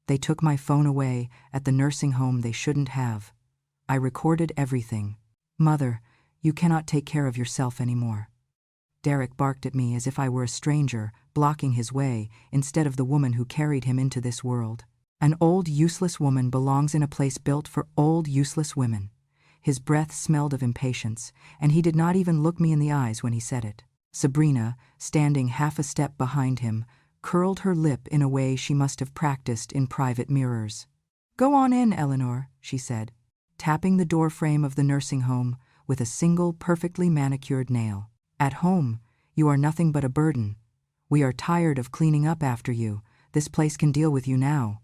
They took my phone away at the nursing home they shouldn't have. I recorded everything. Mother, you cannot take care of yourself anymore. Derek barked at me as if I were a stranger, blocking his way, instead of the woman who carried him into this world. An old, useless woman belongs in a place built for old, useless women. His breath smelled of impatience, and he did not even look me in the eyes when he said it. Sabrina, standing half a step behind him, curled her lip in a way she must have practiced in private mirrors. "Go on in, Eleanor," she said, tapping the doorframe of the nursing home with a single perfectly manicured nail. "At home, you are nothing but a burden. We are tired of cleaning up after you. This place can deal with you now."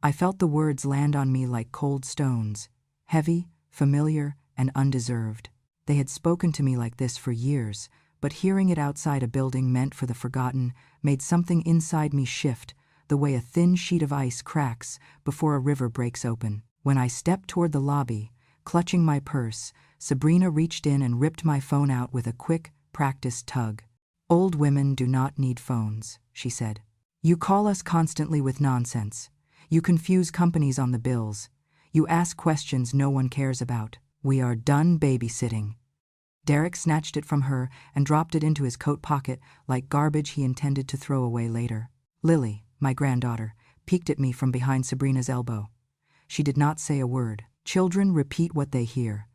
I felt the words land on me like cold stones, heavy, familiar, and undeserved. They had spoken to me like this for years, but hearing it outside a building meant for the forgotten made something inside me shift, the way a thin sheet of ice cracks before a river breaks open. When I stepped toward the lobby, clutching my purse, Sabrina reached in and ripped my phone out with a quick, practiced tug. "Old women do not need phones," she said. "You call us constantly with nonsense. You confuse companies on the bills. You ask questions no one cares about. We are done babysitting." Derek snatched it from her and dropped it into his coat pocket like garbage he intended to throw away later. Lily, my granddaughter, peeked at me from behind Sabrina's elbow. She did not say a word. Children repeat what they hear.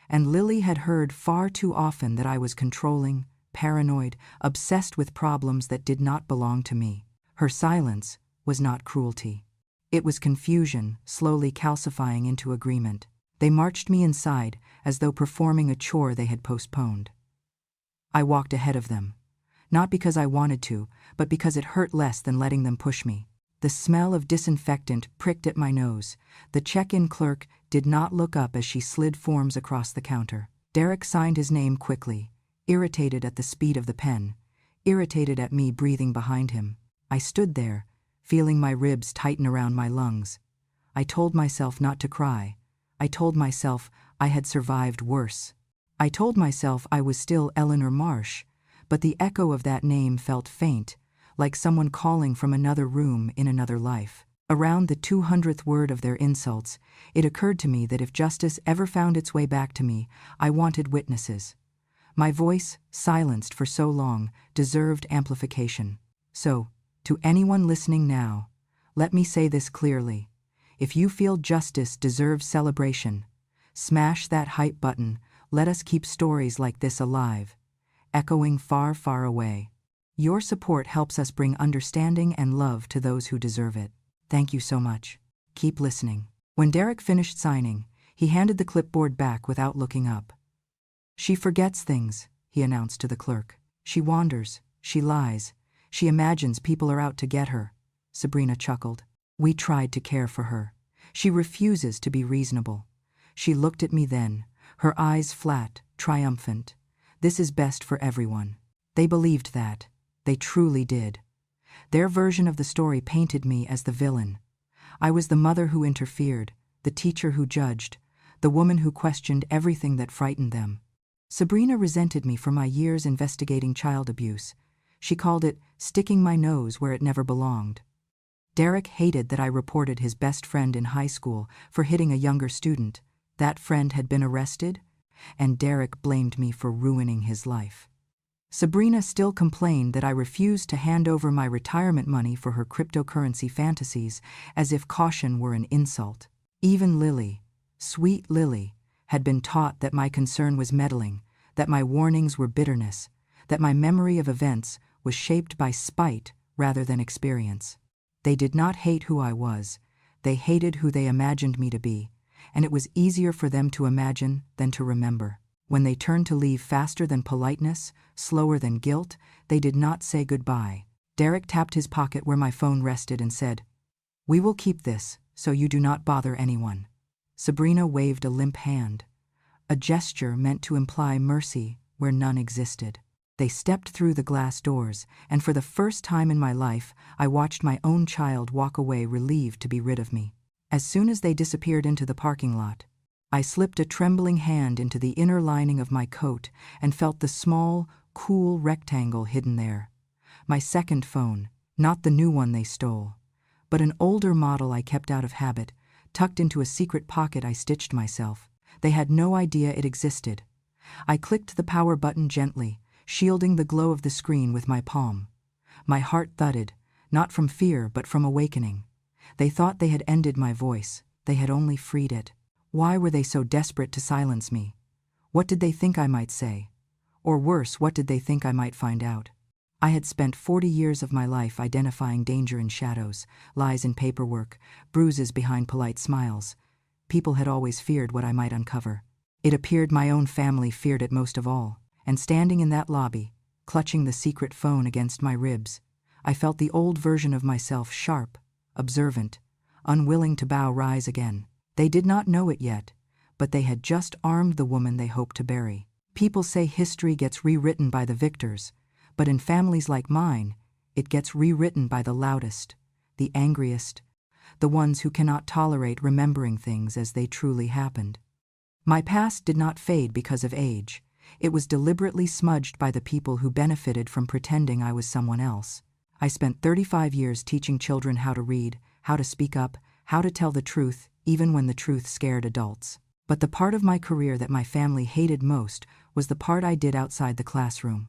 And Lily had heard far too often that I was controlling, paranoid, obsessed with problems that did not belong to me. Her silence was not cruelty. It was confusion, slowly calcifying into agreement. They marched me inside, as though performing a chore they had postponed. I walked ahead of them, not because I wanted to, but because it hurt less than letting them push me. The smell of disinfectant pricked at my nose. The check-in clerk did not look up as she slid forms across the counter. Derek signed his name quickly, irritated at the speed of the pen, irritated at me breathing behind him. I stood there, feeling my ribs tighten around my lungs. I told myself not to cry. I told myself I had survived worse. I told myself I was still Eleanor Marsh, but the echo of that name felt faint, like someone calling from another room in another life. Around the 200th word of their insults, it occurred to me that if justice ever found its way back to me, I wanted witnesses. My voice, silenced for so long, deserved amplification. So, to anyone listening now, let me say this clearly. If you feel justice deserves celebration, smash that hype button. Let us keep stories like this alive, echoing far, far away. Your support helps us bring understanding and love to those who deserve it. Thank you so much. Keep listening. When Derek finished signing, he handed the clipboard back without looking up. "She forgets things," he announced to the clerk. "She wanders. She lies. She imagines people are out to get her." Sabrina chuckled. "We tried to care for her. She refuses to be reasonable." She looked at me then, her eyes flat, triumphant. "This is best for everyone." They believed that. They truly did. Their version of the story painted me as the villain. I was the mother who interfered, the teacher who judged, the woman who questioned everything that frightened them. Sabrina resented me for my years investigating child abuse. She called it sticking my nose where it never belonged. Derek hated that I reported his best friend in high school for hitting a younger student. That friend had been arrested, and Derek blamed me for ruining his life. Sabrina still complained that I refused to hand over my retirement money for her cryptocurrency fantasies, as if caution were an insult. Even Lily, sweet Lily, had been taught that my concern was meddling, that my warnings were bitterness, that my memory of events was shaped by spite rather than experience. They did not hate who I was. They hated who they imagined me to be, and it was easier for them to imagine than to remember. When they turned to leave faster than politeness, slower than guilt, they did not say goodbye. Derek tapped his pocket where my phone rested and said, "We will keep this, so you do not bother anyone." Sabrina waved a limp hand, a gesture meant to imply mercy where none existed. They stepped through the glass doors, and for the first time in my life, I watched my own child walk away relieved to be rid of me. As soon as they disappeared into the parking lot, I slipped a trembling hand into the inner lining of my coat and felt the small, cool rectangle hidden there. My second phone, not the new one they stole, but an older model I kept out of habit, tucked into a secret pocket I stitched myself. They had no idea it existed. I clicked the power button gently, shielding the glow of the screen with my palm. My heart thudded, not from fear but from awakening. They thought they had ended my voice. They had only freed it. Why were they so desperate to silence me? What did they think I might say? Or worse, what did they think I might find out? I had spent 40 years of my life identifying danger in shadows, lies in paperwork, bruises behind polite smiles. People had always feared what I might uncover. It appeared my own family feared it most of all, and standing in that lobby, clutching the secret phone against my ribs, I felt the old version of myself, sharp, observant, unwilling to bow, rise again. They did not know it yet, but they had just armed the woman they hoped to bury. People say history gets rewritten by the victors, but in families like mine, it gets rewritten by the loudest, the angriest, the ones who cannot tolerate remembering things as they truly happened. My past did not fade because of age. It was deliberately smudged by the people who benefited from pretending I was someone else. I spent 35 years teaching children how to read, how to speak up, how to tell the truth, even when the truth scared adults. But the part of my career that my family hated most was the part I did outside the classroom.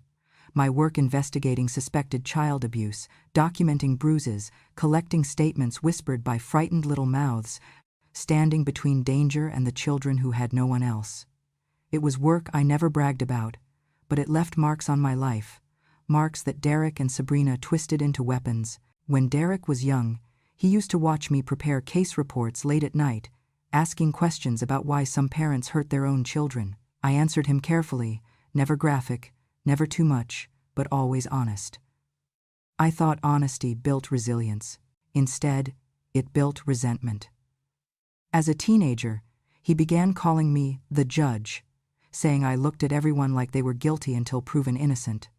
My work investigating suspected child abuse, documenting bruises, collecting statements whispered by frightened little mouths, standing between danger and the children who had no one else. It was work I never bragged about, but it left marks on my life, marks that Derek and Sabrina twisted into weapons. When Derek was young, he used to watch me prepare case reports late at night, asking questions about why some parents hurt their own children. I answered him carefully, never graphic, never too much, but always honest. I thought honesty built resilience. Instead, it built resentment. As a teenager, he began calling me the judge, saying I looked at everyone like they were guilty until proven innocent.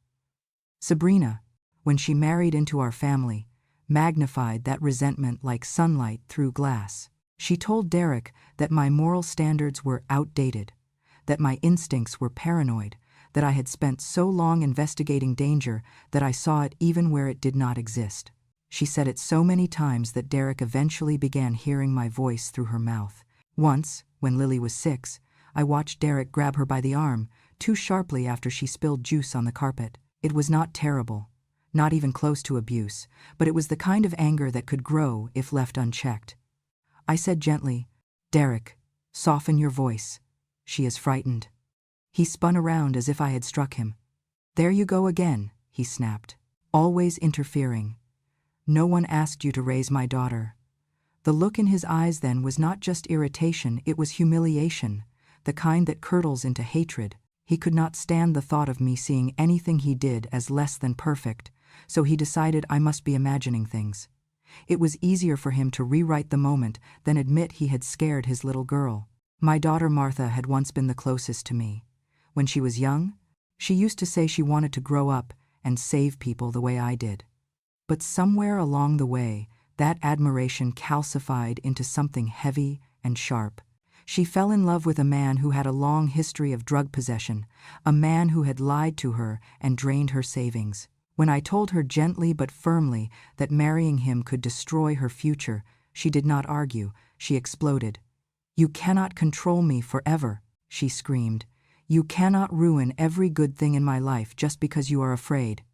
Sabrina, when she married into our family, magnified that resentment like sunlight through glass. She told Derek that my moral standards were outdated, that my instincts were paranoid, that I had spent so long investigating danger that I saw it even where it did not exist. She said it so many times that Derek eventually began hearing my voice through her mouth. Once, when Lily was 6, I watched Derek grab her by the arm, too sharply after she spilled juice on the carpet. It was not terrible, not even close to abuse, but it was the kind of anger that could grow if left unchecked. I said gently, "Derek, soften your voice. She is frightened." He spun around as if I had struck him. "There you go again," he snapped. "Always interfering. No one asked you to raise my daughter." The look in his eyes then was not just irritation, it was humiliation, the kind that curdles into hatred. He could not stand the thought of me seeing anything he did as less than perfect, so he decided I must be imagining things. It was easier for him to rewrite the moment than admit he had scared his little girl. My daughter Martha had once been the closest to me. When she was young, she used to say she wanted to grow up and save people the way I did. But somewhere along the way, that admiration calcified into something heavy and sharp. She fell in love with a man who had a long history of drug possession, a man who had lied to her and drained her savings. When I told her gently but firmly that marrying him could destroy her future, she did not argue. She exploded. "You cannot control me forever," she screamed. "You cannot ruin every good thing in my life just because you are afraid."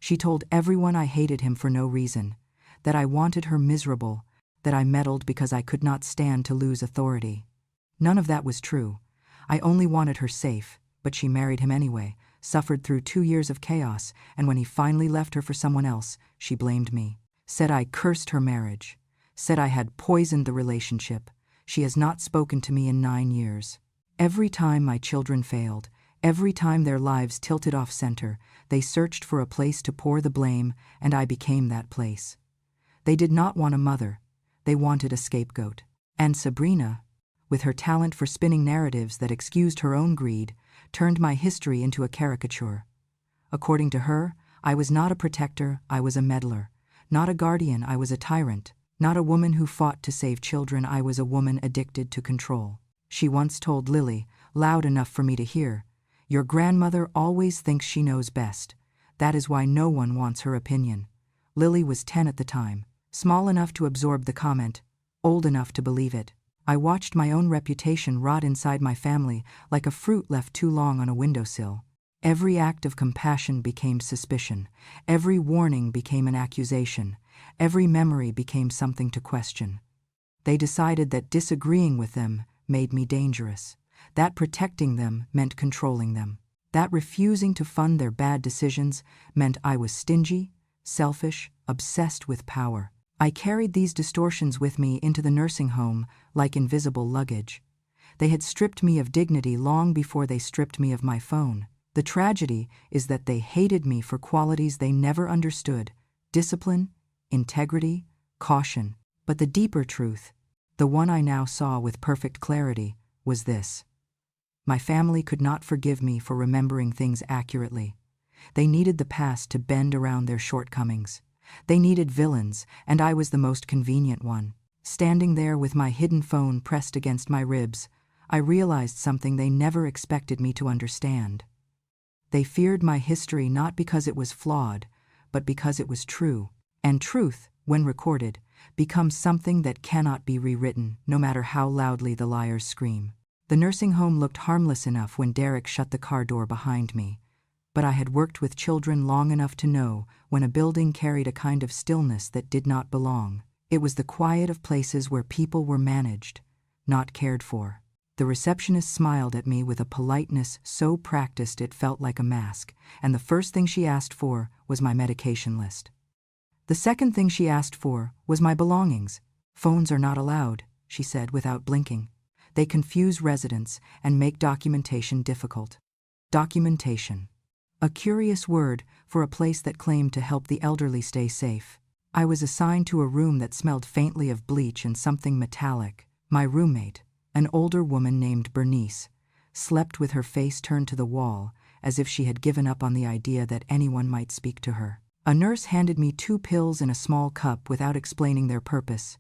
She told everyone I hated him for no reason, that I wanted her miserable, that I meddled because I could not stand to lose authority. None of that was true. I only wanted her safe, but she married him anyway, suffered through 2 years of chaos, and when he finally left her for someone else, she blamed me. Said I cursed her marriage. Said I had poisoned the relationship. She has not spoken to me in 9 years. Every time my children failed, every time their lives tilted off center, they searched for a place to pour the blame, and I became that place. They did not want a mother. They wanted a scapegoat. And Sabrina, with her talent for spinning narratives that excused her own greed, turned my history into a caricature. According to her, I was not a protector, I was a meddler. Not a guardian, I was a tyrant. Not a woman who fought to save children, I was a woman addicted to control. She once told Lily, loud enough for me to hear, "Your grandmother always thinks she knows best. That is why no one wants her opinion." Lily was 10 at the time. Small enough to absorb the comment, old enough to believe it. I watched my own reputation rot inside my family like a fruit left too long on a windowsill. Every act of compassion became suspicion. Every warning became an accusation. Every memory became something to question. They decided that disagreeing with them made me dangerous, that protecting them meant controlling them, that refusing to fund their bad decisions meant I was stingy, selfish, obsessed with power. I carried these distortions with me into the nursing home like invisible luggage. They had stripped me of dignity long before they stripped me of my phone. The tragedy is that they hated me for qualities they never understood: discipline, integrity, caution. But the deeper truth, the one I now saw with perfect clarity, was this: my family could not forgive me for remembering things accurately. They needed the past to bend around their shortcomings. They needed villains, and I was the most convenient one. Standing there with my hidden phone pressed against my ribs, I realized something they never expected me to understand. They feared my history not because it was flawed, but because it was true. And truth, when recorded, becomes something that cannot be rewritten, no matter how loudly the liars scream. The nursing home looked harmless enough when Derek shut the car door behind me. But I had worked with children long enough to know when a building carried a kind of stillness that did not belong. It was the quiet of places where people were managed, not cared for. The receptionist smiled at me with a politeness so practiced it felt like a mask, and the first thing she asked for was my medication list. The second thing she asked for was my belongings. "Phones are not allowed," she said without blinking. "They confuse residents and make documentation difficult." Documentation. A curious word for a place that claimed to help the elderly stay safe. I was assigned to a room that smelled faintly of bleach and something metallic. My roommate, an older woman named Bernice, slept with her face turned to the wall, as if she had given up on the idea that anyone might speak to her. A nurse handed me 2 pills in a small cup without explaining their purpose,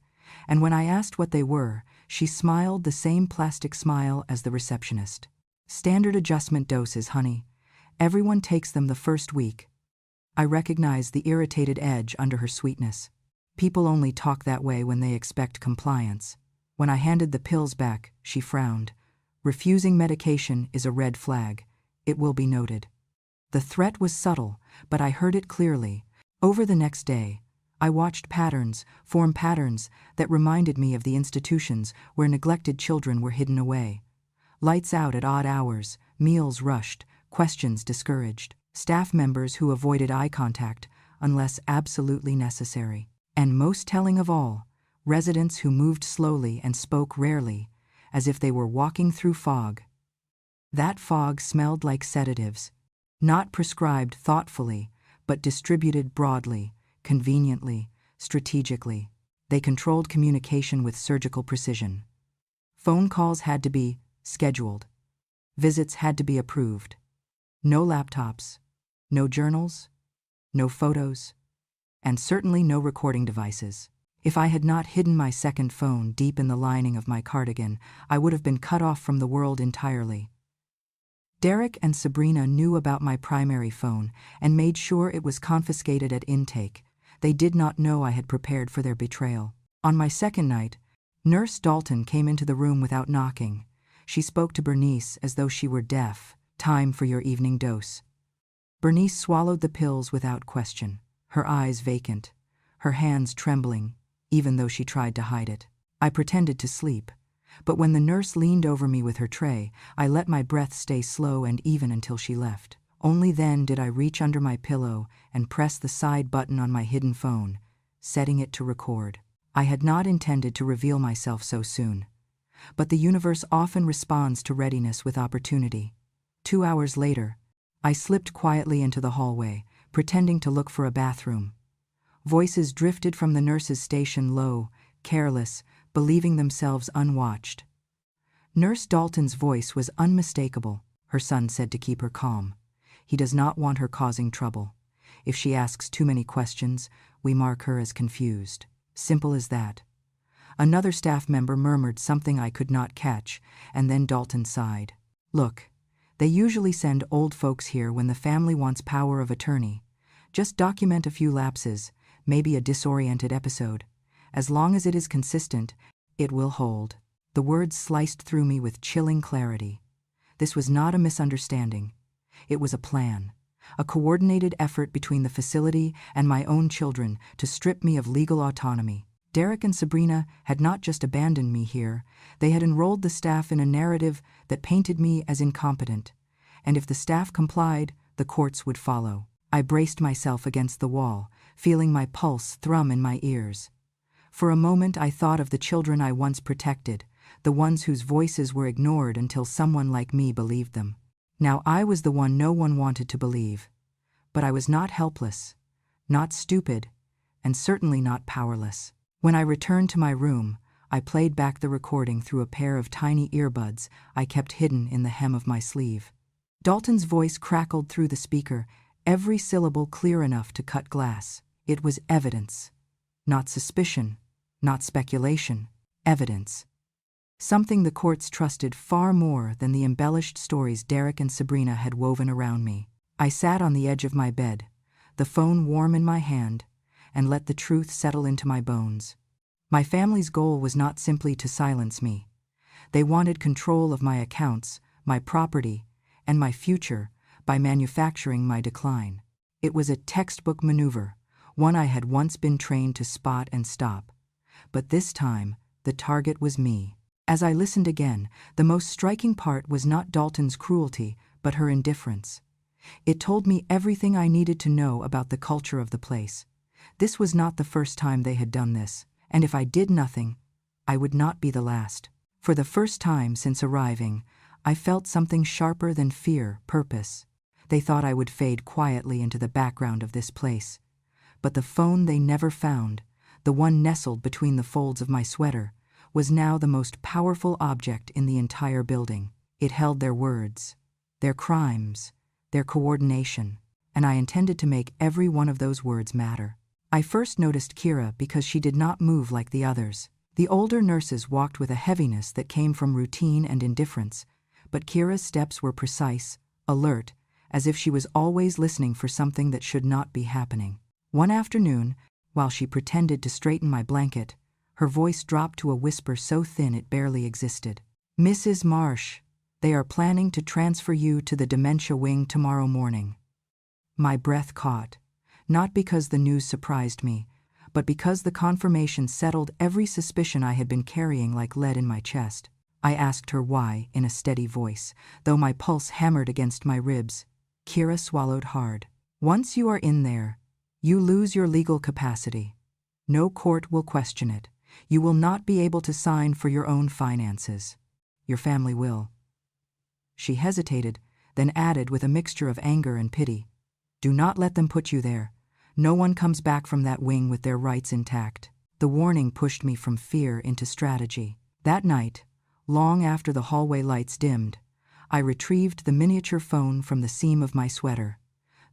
and when I asked what they were, she smiled the same plastic smile as the receptionist. "Standard adjustment doses, honey. Everyone takes them the first week." I recognized the irritated edge under her sweetness. People only talk that way when they expect compliance. When I handed the pills back, she frowned. "Refusing medication is a red flag. It will be noted." The threat was subtle, but I heard it clearly. Over the next day, I watched patterns form patterns that reminded me of the institutions where neglected children were hidden away. Lights out at odd hours, meals rushed, questions discouraged, staff members who avoided eye contact unless absolutely necessary. And most telling of all, residents who moved slowly and spoke rarely, as if they were walking through fog. That fog smelled like sedatives, not prescribed thoughtfully, but distributed broadly, conveniently, strategically. They controlled communication with surgical precision. Phone calls had to be scheduled. Visits had to be approved. No laptops, no journals, no photos, and certainly no recording devices. If I had not hidden my second phone deep in the lining of my cardigan, I would have been cut off from the world entirely. Derek and Sabrina knew about my primary phone and made sure it was confiscated at intake. They did not know I had prepared for their betrayal. On my second night, Nurse Dalton came into the room without knocking. She spoke to Bernice as though she were deaf. "Time for your evening dose." Bernice swallowed the pills without question, her eyes vacant, her hands trembling, even though she tried to hide it. I pretended to sleep, but when the nurse leaned over me with her tray, I let my breath stay slow and even until she left. Only then did I reach under my pillow and press the side button on my hidden phone, setting it to record. I had not intended to reveal myself so soon, but the universe often responds to readiness with opportunity. 2 hours later, I slipped quietly into the hallway, pretending to look for a bathroom. Voices drifted from the nurse's station low, careless, believing themselves unwatched. Nurse Dalton's voice was unmistakable. Her son said to keep her calm. He does not want her causing trouble. If she asks too many questions, we mark her as confused. Simple as that. Another staff member murmured something I could not catch, and then Dalton sighed. "Look, they usually send old folks here when the family wants power of attorney. Just document a few lapses, maybe a disoriented episode. As long as it is consistent, it will hold. The words sliced through me with chilling clarity. This was not a misunderstanding. It was a plan. A coordinated effort between the facility and my own children to strip me of legal autonomy. Derek and Sabrina had not just abandoned me here, they had enrolled the staff in a narrative that painted me as incompetent. And if the staff complied, the courts would follow. I braced myself against the wall, feeling my pulse thrum in my ears. For a moment I thought of the children I once protected, the ones whose voices were ignored until someone like me believed them. Now I was the one no one wanted to believe. But I was not helpless, not stupid, and certainly not powerless. When I returned to my room, I played back the recording through a pair of tiny earbuds I kept hidden in the hem of my sleeve. Dalton's voice crackled through the speaker, every syllable clear enough to cut glass. It was evidence. Not suspicion, not speculation, evidence. Something the courts trusted far more than the embellished stories Derek and Sabrina had woven around me. I sat on the edge of my bed, the phone warm in my hand, and let the truth settle into my bones. My family's goal was not simply to silence me. They wanted control of my accounts, my property, and my future by manufacturing my decline. It was a textbook maneuver, one I had once been trained to spot and stop. But this time, the target was me. As I listened again, the most striking part was not Dalton's cruelty, but her indifference. It told me everything I needed to know about the culture of the place. This was not the first time they had done this, and if I did nothing, I would not be the last. For the first time since arriving, I felt something sharper than fear, purpose. They thought I would fade quietly into the background of this place. But the phone they never found, the one nestled between the folds of my sweater, was now the most powerful object in the entire building. It held their words, their crimes, their coordination, and I intended to make every one of those words matter. I first noticed Kira because she did not move like the others. The older nurses walked with a heaviness that came from routine and indifference, but Kira's steps were precise, alert, as if she was always listening for something that should not be happening. One afternoon, while she pretended to straighten my blanket, her voice dropped to a whisper so thin it barely existed. "Mrs. Marsh, they are planning to transfer you to the dementia wing tomorrow morning." My breath caught, not because the news surprised me, but because the confirmation settled every suspicion I had been carrying like lead in my chest. I asked her why in a steady voice, though my pulse hammered against my ribs. Kira swallowed hard. "Once you are in there, you lose your legal capacity. No court will question it. You will not be able to sign for your own finances. Your family will." She hesitated, then added with a mixture of anger and pity, "Do not let them put you there. No one comes back from that wing with their rights intact." The warning pushed me from fear into strategy. That night, long after the hallway lights dimmed, I retrieved the miniature phone from the seam of my sweater,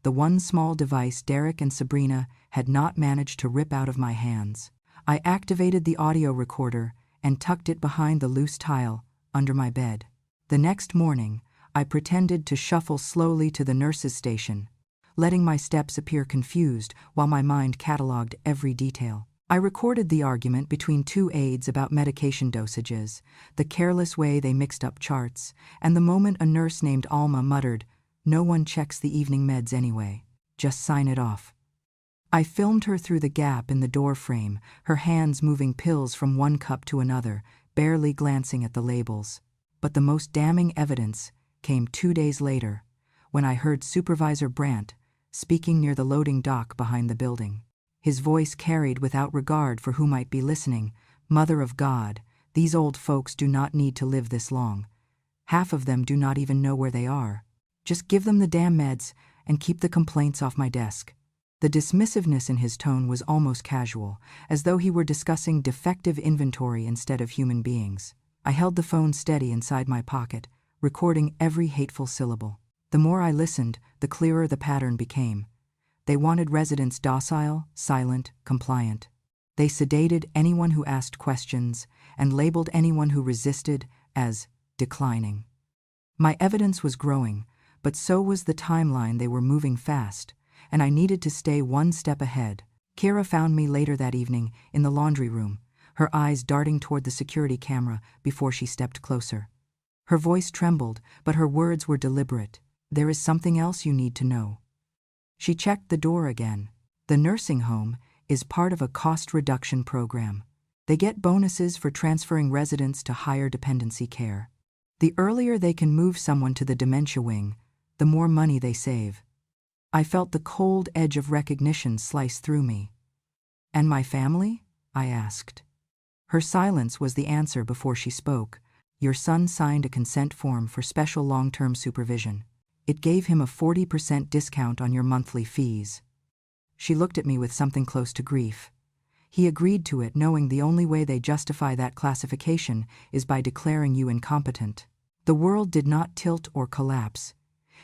the one small device Derek and Sabrina had not managed to rip out of my hands. I activated the audio recorder and tucked it behind the loose tile under my bed. The next morning, I pretended to shuffle slowly to the nurse's station, letting my steps appear confused while my mind cataloged every detail. I recorded the argument between two aides about medication dosages, the careless way they mixed up charts, and the moment a nurse named Alma muttered, "No one checks the evening meds anyway. Just sign it off." I filmed her through the gap in the door frame, her hands moving pills from one cup to another, barely glancing at the labels. But the most damning evidence came 2 days later, when I heard Supervisor Brandt speaking near the loading dock behind the building. His voice carried without regard for who might be listening, "Mother of God, these old folks do not need to live this long. Half of them do not even know where they are. Just give them the damn meds and keep the complaints off my desk." The dismissiveness in his tone was almost casual, as though he were discussing defective inventory instead of human beings. I held the phone steady inside my pocket, recording every hateful syllable. The more I listened, the clearer the pattern became. They wanted residents docile, silent, compliant. They sedated anyone who asked questions and labeled anyone who resisted as declining. My evidence was growing, but so was the timeline. They were moving fast, and I needed to stay one step ahead. Kira found me later that evening in the laundry room, her eyes darting toward the security camera before she stepped closer. Her voice trembled, but her words were deliberate. "There is something else you need to know." She checked the door again. "The nursing home is part of a cost reduction program. They get bonuses for transferring residents to higher dependency care. The earlier they can move someone to the dementia wing, the more money they save." I felt the cold edge of recognition slice through me. "And my family?" I asked. Her silence was the answer before she spoke. "Your son signed a consent form for special long-term supervision. It gave him a 40% discount on your monthly fees." She looked at me with something close to grief. "He agreed to it knowing the only way they justify that classification is by declaring you incompetent." The world did not tilt or collapse.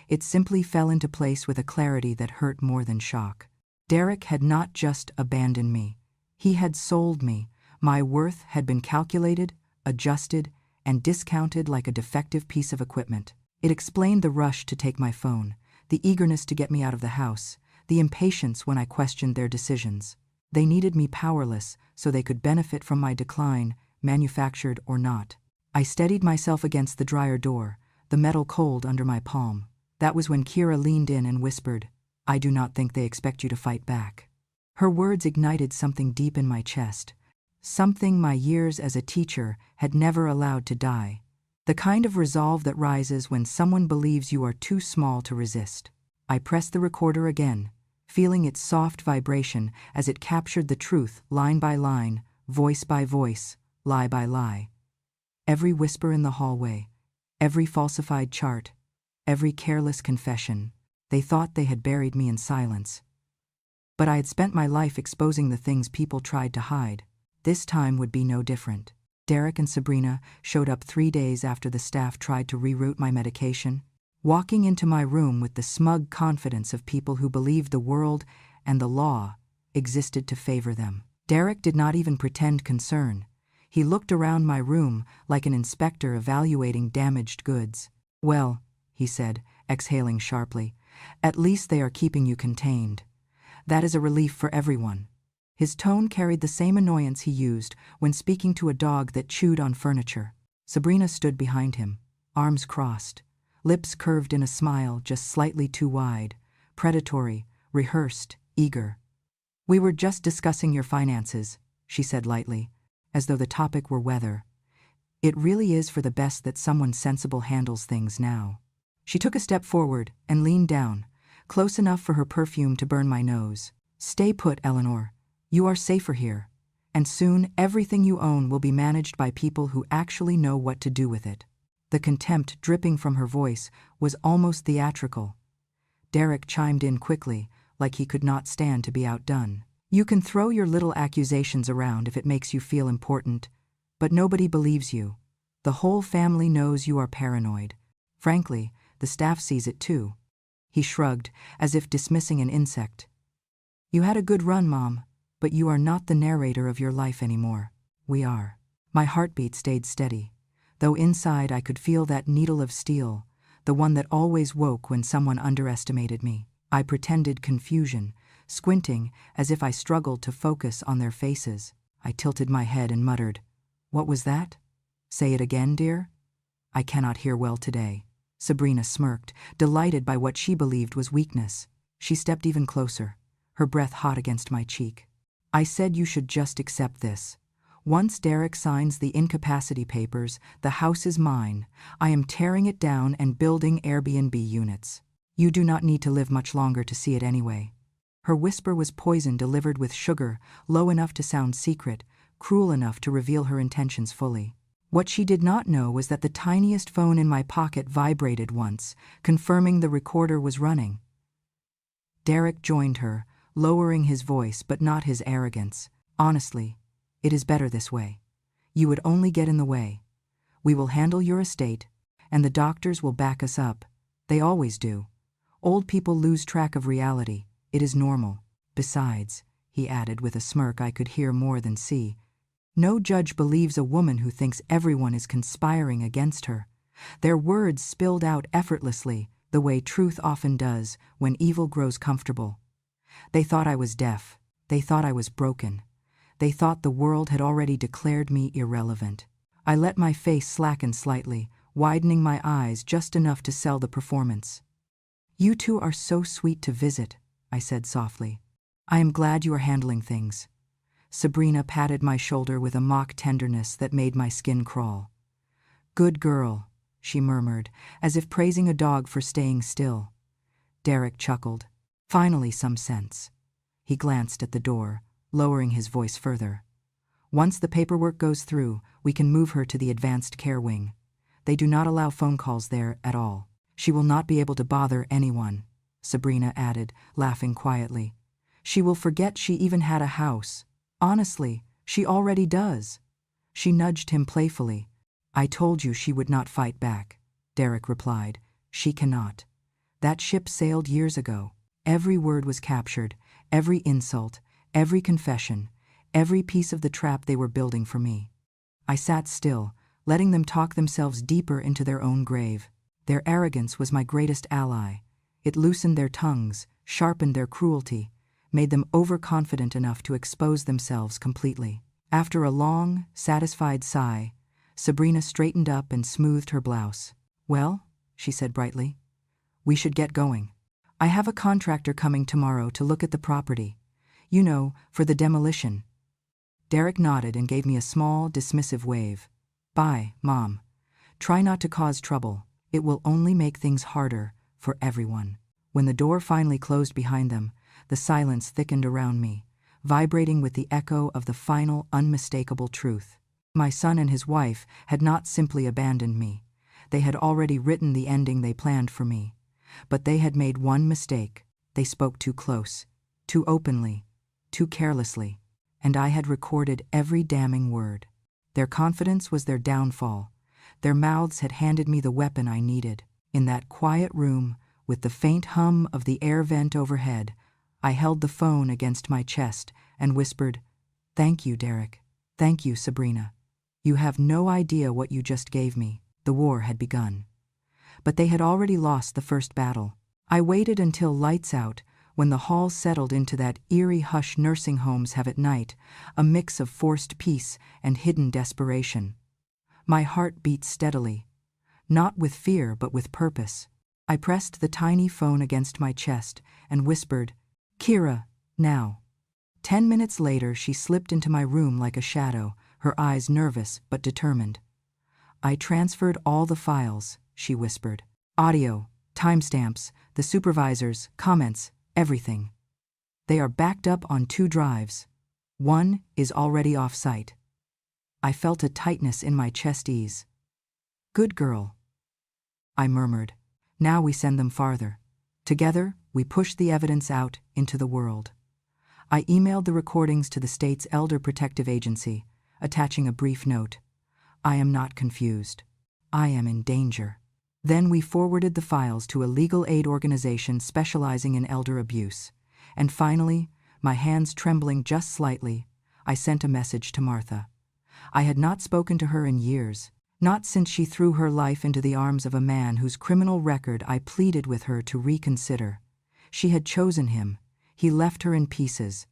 It simply fell into place with a clarity that hurt more than shock. Derek had not just abandoned me. He had sold me. My worth had been calculated, adjusted, and discounted like a defective piece of equipment. It explained the rush to take my phone, the eagerness to get me out of the house, the impatience when I questioned their decisions. They needed me powerless so they could benefit from my decline, manufactured or not. I steadied myself against the dryer door, the metal cold under my palm. That was when Kira leaned in and whispered, "I do not think they expect you to fight back." Her words ignited something deep in my chest, something my years as a teacher had never allowed to die. The kind of resolve that rises when someone believes you are too small to resist. I pressed the recorder again, feeling its soft vibration as it captured the truth line by line, voice by voice, lie by lie. Every whisper in the hallway, every falsified chart, every careless confession. They thought they had buried me in silence. But I had spent my life exposing the things people tried to hide. This time would be no different. Derek and Sabrina showed up 3 days after the staff tried to reroute my medication, walking into my room with the smug confidence of people who believed the world and the law existed to favor them. Derek did not even pretend concern. He looked around my room like an inspector evaluating damaged goods. "Well," he said, exhaling sharply, "at least they are keeping you contained. That is a relief for everyone." His tone carried the same annoyance he used when speaking to a dog that chewed on furniture. Sabrina stood behind him, arms crossed, lips curved in a smile just slightly too wide, predatory, rehearsed, eager. "We were just discussing your finances," she said lightly, as though the topic were weather. "It really is for the best that someone sensible handles things now." She took a step forward and leaned down, close enough for her perfume to burn my nose. "Stay put, Eleanor. You are safer here, and soon everything you own will be managed by people who actually know what to do with it." The contempt dripping from her voice was almost theatrical. Derek chimed in quickly, like he could not stand to be outdone. "You can throw your little accusations around if it makes you feel important, but nobody believes you. The whole family knows you are paranoid. Frankly, the staff sees it too." He shrugged, as if dismissing an insect. "You had a good run, Mom, but you are not the narrator of your life anymore. We are." My heartbeat stayed steady, though inside I could feel that needle of steel, the one that always woke when someone underestimated me. I pretended confusion, squinting as if I struggled to focus on their faces. I tilted my head and muttered, "What was that? Say it again, dear?" "I cannot hear well today." Sabrina smirked, delighted by what she believed was weakness. She stepped even closer, her breath hot against my cheek. "I said you should just accept this. Once Derek signs the incapacity papers, the house is mine. I am tearing it down and building Airbnb units. You do not need to live much longer to see it anyway." Her whisper was poison delivered with sugar, low enough to sound secret, cruel enough to reveal her intentions fully. What she did not know was that the tiniest phone in my pocket vibrated once, confirming the recorder was running. Derek joined her, lowering his voice but not his arrogance. "Honestly, it is better this way. You would only get in the way. We will handle your estate, and the doctors will back us up. They always do. Old people lose track of reality. It is normal. Besides," he added with a smirk I could hear more than see, "no judge believes a woman who thinks everyone is conspiring against her." Their words spilled out effortlessly, the way truth often does when evil grows comfortable. They thought I was deaf. They thought I was broken. They thought the world had already declared me irrelevant. I let my face slacken slightly, widening my eyes just enough to sell the performance. "You two are so sweet to visit," I said softly. "I am glad you are handling things." Sabrina patted my shoulder with a mock tenderness that made my skin crawl. "Good girl," she murmured, as if praising a dog for staying still. Derek chuckled. "Finally some sense." He glanced at the door, lowering his voice further. "Once the paperwork goes through, we can move her to the advanced care wing. They do not allow phone calls there at all. She will not be able to bother anyone," Sabrina added, laughing quietly. "She will forget she even had a house. Honestly, she already does." She nudged him playfully. "I told you she would not fight back," Derek replied. "She cannot. That ship sailed years ago. Every word was captured, every insult, every confession, every piece of the trap they were building for me." I sat still, letting them talk themselves deeper into their own grave. Their arrogance was my greatest ally. It loosened their tongues, sharpened their cruelty, made them overconfident enough to expose themselves completely. After a long, satisfied sigh, Sabrina straightened up and smoothed her blouse. "Well," she said brightly, "we should get going. I have a contractor coming tomorrow to look at the property. You know, for the demolition." Derek nodded and gave me a small, dismissive wave. "Bye, Mom. Try not to cause trouble. It will only make things harder for everyone." When the door finally closed behind them, the silence thickened around me, vibrating with the echo of the final, unmistakable truth. My son and his wife had not simply abandoned me. They had already written the ending they planned for me. But they had made one mistake. They spoke too close, too openly, too carelessly, and I had recorded every damning word. Their confidence was their downfall. Their mouths had handed me the weapon I needed. In that quiet room, with the faint hum of the air vent overhead, I held the phone against my chest and whispered, "Thank you, Derek. Thank you, Sabrina. You have no idea what you just gave me." The war had begun. But they had already lost the first battle. I waited until lights out, when the hall settled into that eerie hush nursing homes have at night, a mix of forced peace and hidden desperation. My heart beat steadily, not with fear but with purpose. I pressed the tiny phone against my chest and whispered, "Kira, now." 10 minutes later, she slipped into my room like a shadow, her eyes nervous but determined. "I transferred all the files," she whispered. "Audio, timestamps, the supervisor's comments, everything. They are backed up on 2 drives. One is already off-site." I felt a tightness in my chest ease. "Good girl," I murmured. "Now we send them farther. Together, we push the evidence out into the world." I emailed the recordings to the state's Elder Protective Agency, attaching a brief note. "I am not confused. I am in danger." Then we forwarded the files to a legal aid organization specializing in elder abuse. And finally, my hands trembling just slightly, I sent a message to Martha. I had not spoken to her in years, not since she threw her life into the arms of a man whose criminal record I pleaded with her to reconsider. She had chosen him. He left her in pieces.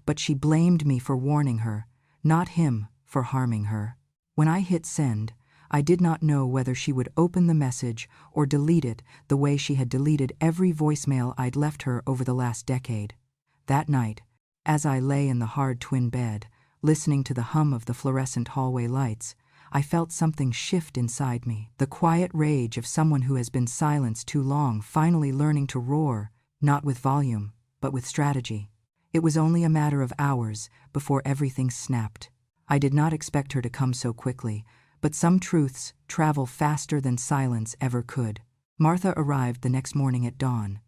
But she blamed me for warning her, not him for harming her. When I hit send, I did not know whether she would open the message or delete it the way she had deleted every voicemail I'd left her over the last decade. That night, as I lay in the hard twin bed, listening to the hum of the fluorescent hallway lights, I felt something shift inside me, the quiet rage of someone who has been silenced too long, finally learning to roar, not with volume, but with strategy. It was only a matter of hours before everything snapped. I did not expect her to come so quickly, but some truths travel faster than silence ever could. Martha arrived the next morning at dawn.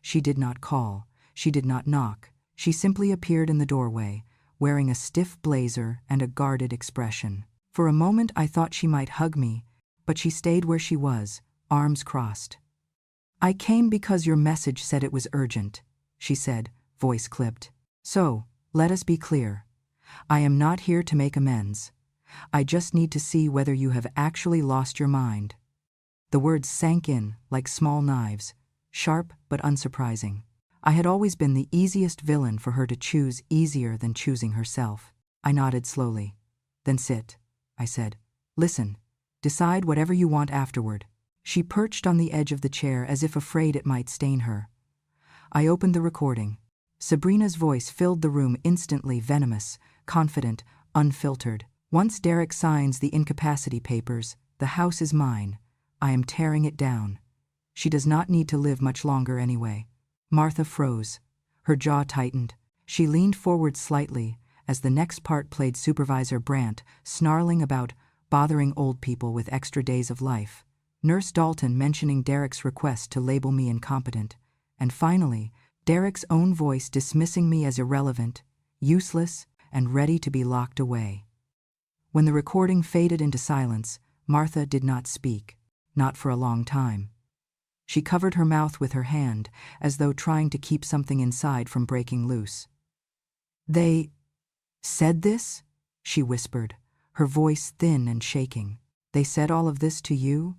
She did not call, she did not knock, she simply appeared in the doorway, wearing a stiff blazer and a guarded expression. For a moment I thought she might hug me, but she stayed where she was, arms crossed. "I came because your message said it was urgent," she said, voice clipped. "So, let us be clear. I am not here to make amends. I just need to see whether you have actually lost your mind." The words sank in like small knives, sharp but unsurprising. I had always been the easiest villain for her to choose, easier than choosing herself. I nodded slowly. Then sit, I said. Listen. Decide whatever you want afterward. She perched on the edge of the chair as if afraid it might stain her. I opened the recording. Sabrina's voice filled the room, instantly venomous, confident, unfiltered. Once Derek signs the incapacity papers, the house is mine. I am tearing it down. She does not need to live much longer anyway. Martha froze. Her jaw tightened. She leaned forward slightly as the next part played Supervisor Brandt, snarling about bothering old people with extra days of life. Nurse Dalton mentioning Derek's request to label me incompetent. And finally, Derek's own voice dismissing me as irrelevant, useless, and ready to be locked away. When the recording faded into silence, Martha did not speak, not for a long time. She covered her mouth with her hand, as though trying to keep something inside from breaking loose. "They said this?" she whispered, her voice thin and shaking. "They said all of this to you?"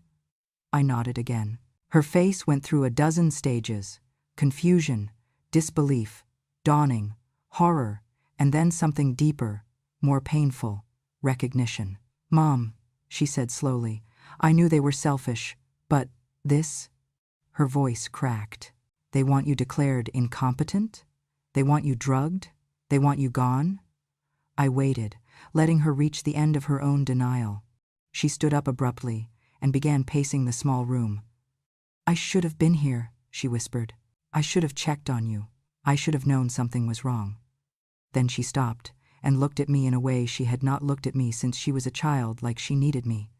I nodded again. Her face went through a dozen stages: confusion, disbelief, dawning, horror, and then something deeper, more painful: recognition. "Mom," she said slowly, "I knew they were selfish, but this?" Her voice cracked. "They want you declared incompetent? They want you drugged? They want you gone?" I waited, letting her reach the end of her own denial. She stood up abruptly and began pacing the small room. "I should have been here," she whispered. "I should have checked on you. I should have known something was wrong." Then she stopped and looked at me in a way she had not looked at me since she was a child, like she needed me,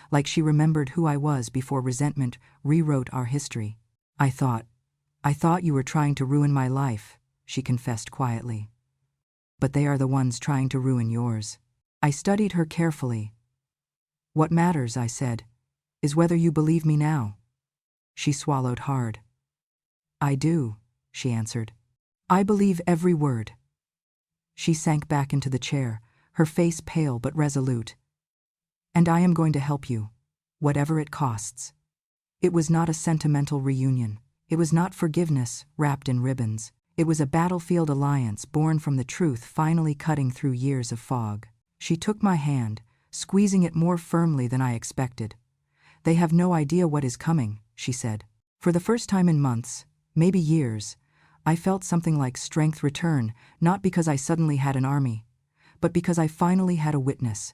like she remembered who I was before resentment rewrote our history. I thought you were trying to ruin my life," she confessed quietly. "But they are the ones trying to ruin yours." I studied her carefully. "What matters," I said, "is whether you believe me now." She swallowed hard. "I do," she answered. "I believe every word." She sank back into the chair, her face pale but resolute. "And I am going to help you, whatever it costs." It was not a sentimental reunion. It was not forgiveness wrapped in ribbons. It was a battlefield alliance born from the truth finally cutting through years of fog. She took my hand, squeezing it more firmly than I expected. "They have no idea what is coming," she said. For the first time in months, maybe years, I felt something like strength return, not because I suddenly had an army, but because I finally had a witness.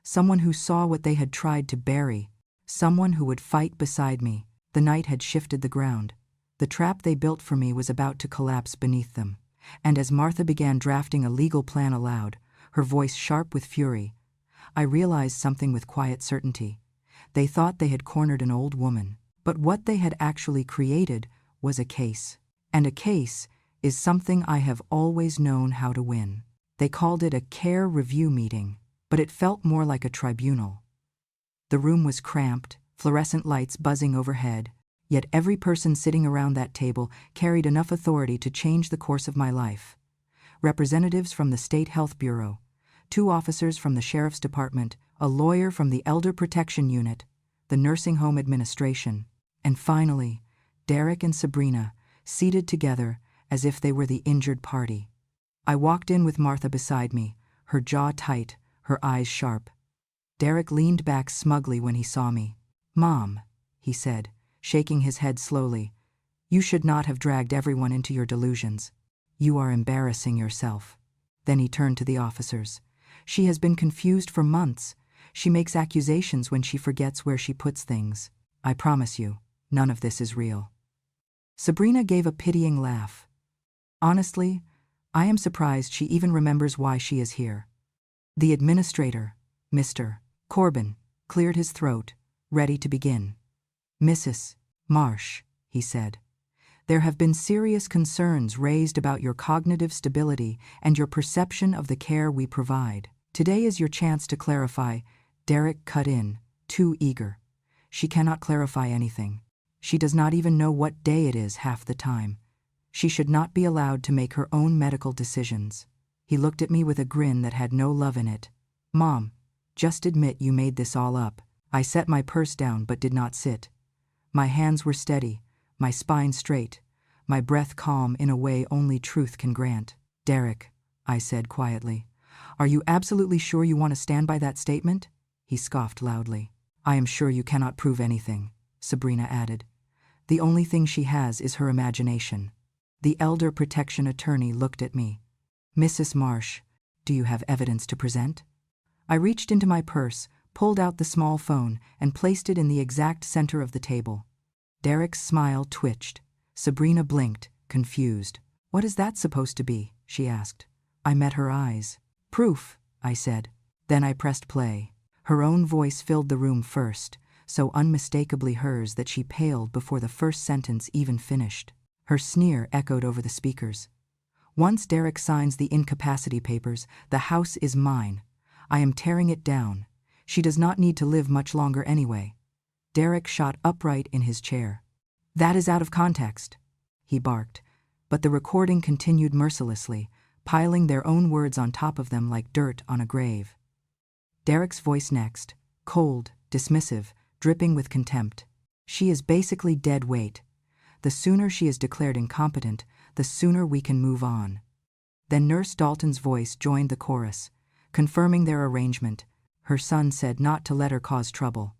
Someone who saw what they had tried to bury, someone who would fight beside me. The night had shifted the ground. The trap they built for me was about to collapse beneath them. And as Martha began drafting a legal plan aloud, her voice sharp with fury, I realized something with quiet certainty. They thought they had cornered an old woman, but what they had actually created was a case. And a case is something I have always known how to win. They called it a care review meeting, but it felt more like a tribunal. The room was cramped, fluorescent lights buzzing overhead, yet every person sitting around that table carried enough authority to change the course of my life. Representatives from the State Health Bureau, 2 officers from the Sheriff's Department, a lawyer from the Elder Protection Unit, the Nursing Home Administration, and finally, Derek and Sabrina, seated together as if they were the injured party. I walked in with Martha beside me, her jaw tight, her eyes sharp. Derek leaned back smugly when he saw me. "Mom," he said, shaking his head slowly, "you should not have dragged everyone into your delusions. You are embarrassing yourself." Then he turned to the officers. "She has been confused for months. She makes accusations when she forgets where she puts things. I promise you, none of this is real." Sabrina gave a pitying laugh. "Honestly, I am surprised she even remembers why she is here." The administrator, Mr. Corbin, cleared his throat, ready to begin. "Mrs. Marsh," he said, "there have been serious concerns raised about your cognitive stability and your perception of the care we provide. Today is your chance to clarify." Derek cut in, too eager. "She cannot clarify anything. She does not even know what day it is half the time. She should not be allowed to make her own medical decisions." He looked at me with a grin that had no love in it. "Mom, just admit you made this all up." I set my purse down but did not sit. My hands were steady, my spine straight, my breath calm in a way only truth can grant. Derek, I said quietly, are you absolutely sure you want to stand by that statement? He scoffed loudly. I am sure you cannot prove anything, Sabrina added. The only thing she has is her imagination. The elder protection attorney looked at me. Mrs. Marsh, do you have evidence to present? I reached into my purse, pulled out the small phone, and placed it in the exact center of the table. Derek's smile twitched. Sabrina blinked, confused. What is that supposed to be? She asked. I met her eyes. Proof, I said. Then I pressed play. Her own voice filled the room first, so unmistakably hers that she paled before the first sentence even finished. Her sneer echoed over the speakers. Once Derek signs the incapacity papers, the house is mine. I am tearing it down. She does not need to live much longer anyway. Derek shot upright in his chair. That is out of context, he barked, but the recording continued mercilessly, piling their own words on top of them like dirt on a grave. Derek's voice next, cold, dismissive, dripping with contempt. She is basically dead weight. The sooner she is declared incompetent, the sooner we can move on. Then Nurse Dalton's voice joined the chorus, confirming their arrangement. Her son said not to let her cause trouble.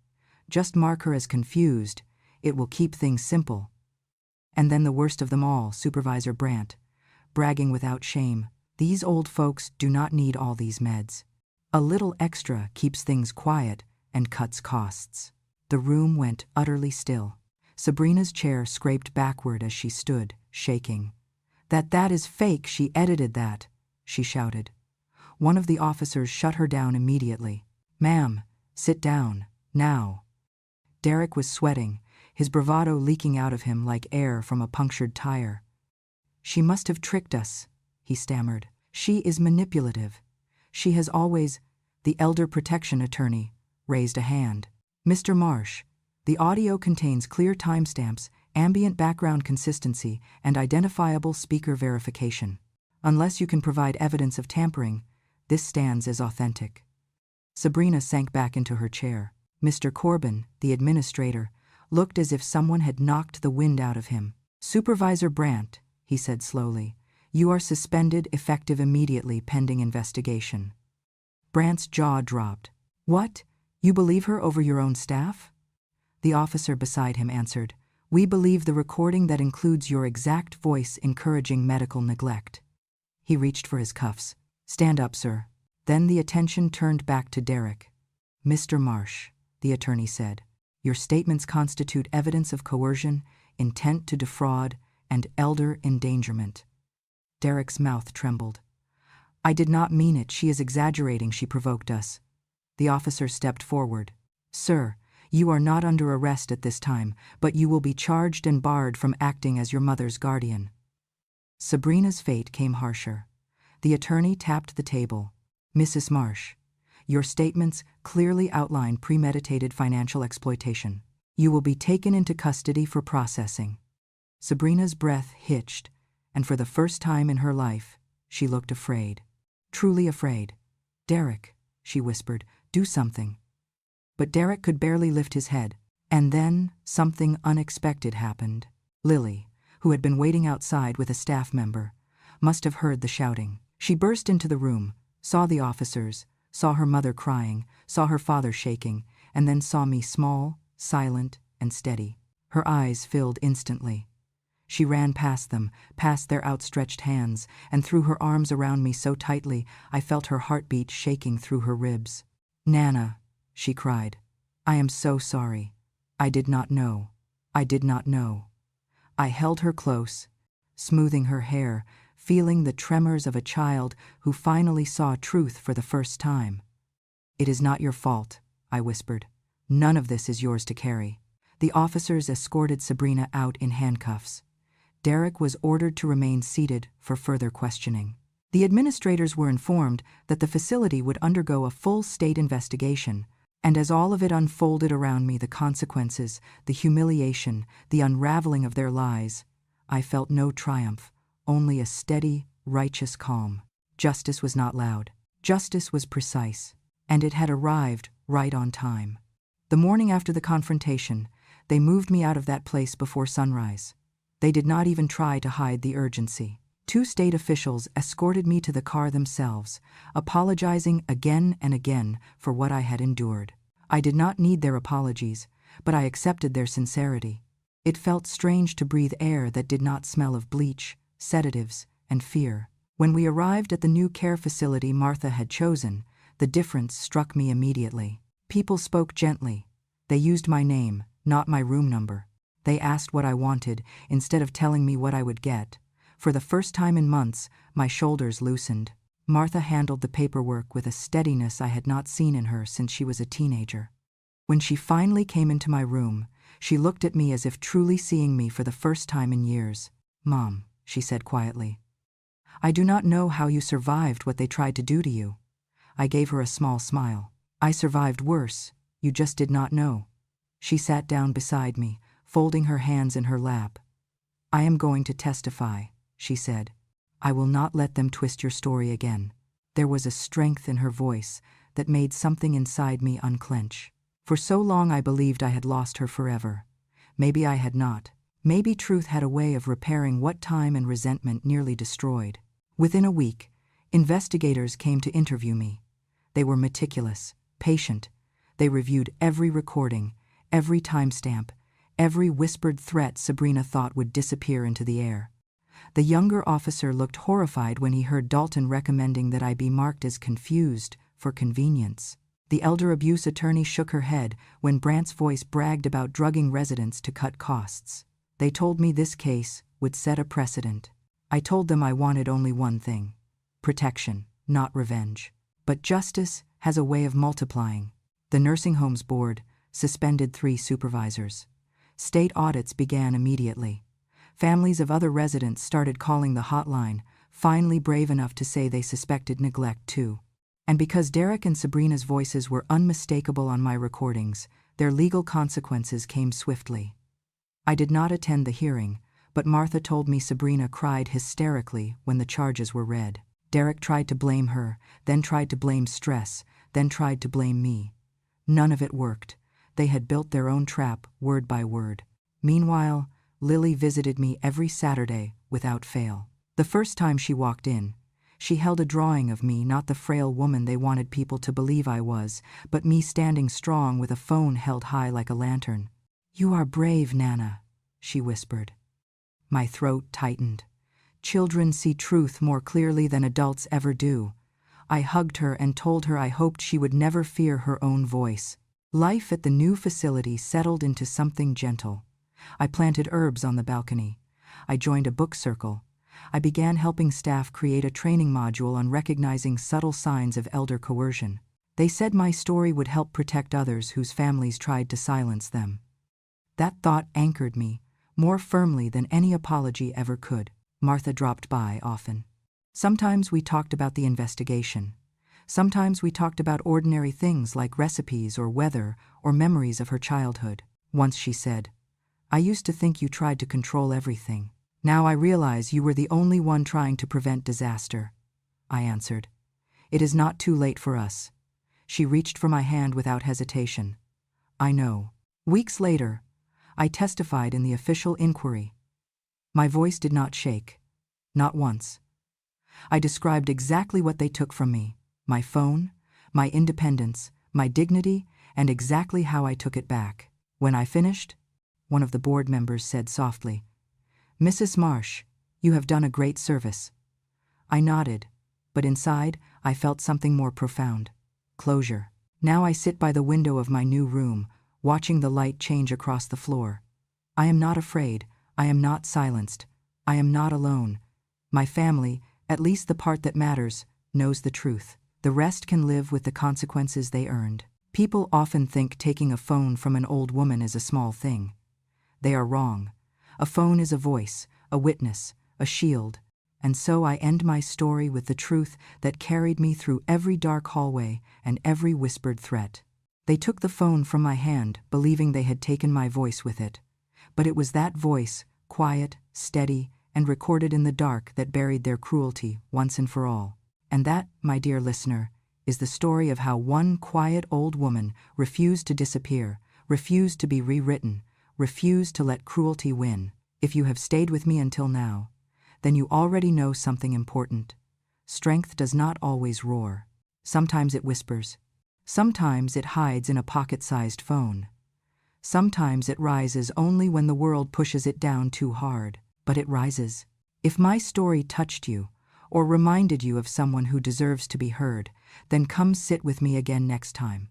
Just mark her as confused. It will keep things simple. And then the worst of them all, Supervisor Brandt, bragging without shame. These old folks do not need all these meds. A little extra keeps things quiet and cuts costs. The room went utterly still. Sabrina's chair scraped backward as she stood, shaking. That is fake, she edited that, she shouted. One of the officers shut her down immediately. Ma'am, sit down, now. Derek was sweating, his bravado leaking out of him like air from a punctured tire. She must have tricked us, he stammered. She is manipulative. She has always— The elder protection attorney raised a hand. Mr. Marsh, the audio contains clear timestamps, ambient background consistency, and identifiable speaker verification. Unless you can provide evidence of tampering, this stands as authentic. Sabrina sank back into her chair. Mr. Corbin, the administrator, looked as if someone had knocked the wind out of him. Supervisor Brandt, he said slowly, you are suspended effective immediately pending investigation. Brandt's jaw dropped. What? You believe her over your own staff? The officer beside him answered, we believe the recording that includes your exact voice encouraging medical neglect. He reached for his cuffs. Stand up, sir. Then the attention turned back to Derek. Mr. Marsh, the attorney said, your statements constitute evidence of coercion, intent to defraud, and elder endangerment. Derek's mouth trembled. I did not mean it. She is exaggerating. She provoked us. The officer stepped forward. Sir, you are not under arrest at this time, but you will be charged and barred from acting as your mother's guardian. Sabrina's fate came harsher. The attorney tapped the table. Mrs. Marsh, your statements clearly outline premeditated financial exploitation. You will be taken into custody for processing. Sabrina's breath hitched, and for the first time in her life, she looked afraid. Truly afraid. Derek, she whispered, do something. But Derek could barely lift his head. And then something unexpected happened. Lily, who had been waiting outside with a staff member, must have heard the shouting. She burst into the room, saw the officers, saw her mother crying, saw her father shaking, and then saw me small, silent, and steady. Her eyes filled instantly. She ran past them, past their outstretched hands, and threw her arms around me so tightly I felt her heartbeat shaking through her ribs. Nana, she cried, I am so sorry. I did not know. I did not know. I held her close, smoothing her hair, feeling the tremors of a child who finally saw truth for the first time. It is not your fault, I whispered. None of this is yours to carry. The officers escorted Sabrina out in handcuffs. Derek was ordered to remain seated for further questioning. The administrators were informed that the facility would undergo a full state investigation, and as all of it unfolded around me, the consequences, the humiliation, the unraveling of their lies, I felt no triumph, only a steady, righteous calm. Justice was not loud. Justice was precise, and it had arrived right on time. The morning after the confrontation, they moved me out of that place before sunrise. They did not even try to hide the urgency. 2 state officials escorted me to the car themselves, apologizing again and again for what I had endured. I did not need their apologies, but I accepted their sincerity. It felt strange to breathe air that did not smell of bleach, sedatives, and fear. When we arrived at the new care facility Martha had chosen, the difference struck me immediately. People spoke gently. They used my name, not my room number. They asked what I wanted, instead of telling me what I would get. For the first time in months, my shoulders loosened. Martha handled the paperwork with a steadiness I had not seen in her since she was a teenager. When she finally came into my room, she looked at me as if truly seeing me for the first time in years. "Mom," she said quietly, "I do not know how you survived what they tried to do to you." I gave her a small smile. "I survived worse, you just did not know." She sat down beside me, folding her hands in her lap. "I am going to testify," she said. "I will not let them twist your story again." There was a strength in her voice that made something inside me unclench. For so long I believed I had lost her forever. Maybe I had not. Maybe truth had a way of repairing what time and resentment nearly destroyed. Within a week, investigators came to interview me. They were meticulous, patient. They reviewed every recording, every timestamp, every whispered threat Sabrina thought would disappear into the air. The younger officer looked horrified when he heard Dalton recommending that I be marked as confused for convenience. The elder abuse attorney shook her head when Brant's voice bragged about drugging residents to cut costs. They told me this case would set a precedent. I told them I wanted only one thing: protection, not revenge. But justice has a way of multiplying. The nursing homes board suspended 3 supervisors. State audits began immediately. Families of other residents started calling the hotline, finally brave enough to say they suspected neglect too. And because Derek and Sabrina's voices were unmistakable on my recordings, their legal consequences came swiftly. I did not attend the hearing, but Martha told me Sabrina cried hysterically when the charges were read. Derek tried to blame her, then tried to blame stress, then tried to blame me. None of it worked. They had built their own trap, word by word. Meanwhile, Lily visited me every Saturday without fail. The first time she walked in, she held a drawing of me, not the frail woman they wanted people to believe I was, but me standing strong with a phone held high like a lantern. "You are brave, Nana," she whispered. My throat tightened. Children see truth more clearly than adults ever do. I hugged her and told her I hoped she would never fear her own voice. Life at the new facility settled into something gentle. I planted herbs on the balcony. I joined a book circle. I began helping staff create a training module on recognizing subtle signs of elder coercion. They said my story would help protect others whose families tried to silence them. That thought anchored me, more firmly than any apology ever could. Martha dropped by often. Sometimes we talked about the investigation. Sometimes we talked about ordinary things like recipes or weather or memories of her childhood. Once she said, "I used to think you tried to control everything. Now I realize you were the only one trying to prevent disaster." I answered, "It is not too late for us." She reached for my hand without hesitation. "I know." Weeks later, I testified in the official inquiry. My voice did not shake. Not once. I described exactly what they took from me: my phone, my independence, my dignity, and exactly how I took it back. When I finished, one of the board members said softly, "Mrs. Marsh, you have done a great service." I nodded, but inside I felt something more profound: closure. Now I sit by the window of my new room, watching the light change across the floor. I am not afraid. I am not silenced. I am not alone. My family, at least the part that matters, knows the truth. The rest can live with the consequences they earned. People often think taking a phone from an old woman is a small thing. They are wrong. A phone is a voice, a witness, a shield. And so I end my story with the truth that carried me through every dark hallway and every whispered threat. They took the phone from my hand, believing they had taken my voice with it. But it was that voice, quiet, steady, and recorded in the dark, that buried their cruelty once and for all. And that, my dear listener, is the story of how one quiet old woman refused to disappear, refused to be rewritten, refused to let cruelty win. If you have stayed with me until now, then you already know something important. Strength does not always roar. Sometimes it whispers. Sometimes it hides in a pocket-sized phone. Sometimes it rises only when the world pushes it down too hard, but it rises. If my story touched you, or reminded you of someone who deserves to be heard, then come sit with me again next time.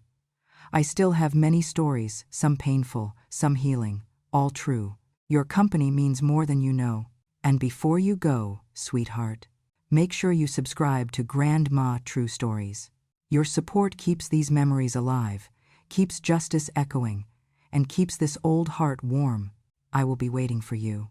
I still have many stories, some painful, some healing, all true. Your company means more than you know. And before you go, sweetheart, make sure you subscribe to Grandma True Stories. Your support keeps these memories alive, keeps justice echoing, and keeps this old heart warm. I will be waiting for you.